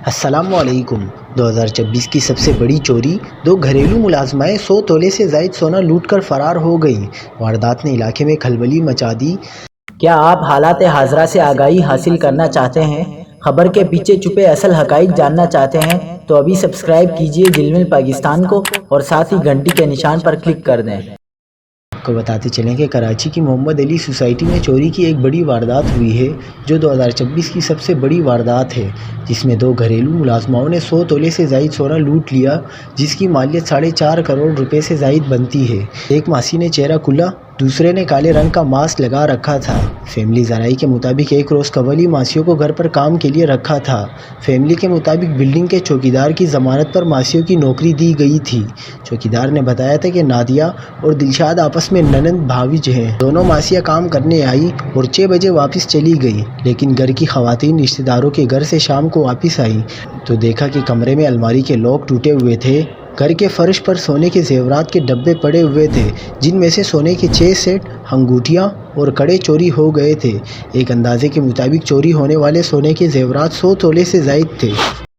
السلام علیکم۔ 2024 کی سب سے بڑی چوری، دو گھریلو ملازمائیں 100 تولے سے زائد سونا لوٹ کر فرار ہو گئیں۔ واردات نے علاقے میں کھلبلی مچا دی۔ کیا آپ حالات حاضرہ سے آگاہی حاصل کرنا چاہتے ہیں؟ خبر کے پیچھے چھپے اصل حقائق جاننا چاہتے ہیں تو ابھی سبسکرائب کیجئے دل مل پاکستان کو اور ساتھ ہی گھنٹی کے نشان پر کلک کر دیں۔ کو بتاتے چلیں کہ کراچی کی محمد علی سوسائٹی میں چوری کی ایک بڑی واردات ہوئی ہے، جو 2024 کی سب سے بڑی واردات ہے، جس میں دو گھریلو ملازماؤں نے 100 تولے سے زائد سونا لوٹ لیا، جس کی مالیت 4.5 کروڑ روپے سے زائد بنتی ہے۔ ایک ماسی نے چہرہ کھلا، دوسرے نے کالے رنگ کا ماسک لگا رکھا تھا۔ فیملی ذرائع کے مطابق ایک روز قبل ہی ماسیوں کو گھر پر کام کے لیے رکھا تھا۔ فیملی کے مطابق بلڈنگ کے چوکیدار کی ضمانت پر ماسیوں کی نوکری دی گئی تھی۔ چوکیدار نے بتایا تھا کہ نادیہ اور دلشاد آپس میں ننند بھاوج ہیں۔ دونوں ماسیاں کام کرنے آئی اور 6 بجے واپس چلی گئی، لیکن گھر کی خواتین رشتہ داروں کے گھر سے شام کو واپس آئیں تو دیکھا کہ کمرے میں الماری کے لاک ٹوٹے ہوئے تھے۔ گھر کے فرش پر سونے کے زیورات کے ڈبے پڑے ہوئے تھے، جن میں سے سونے کے 6 سیٹ، انگوٹھیاں اور کڑے چوری ہو گئے تھے۔ ایک اندازے کے مطابق چوری ہونے والے سونے کے زیورات 100 تولے سے زائد تھے۔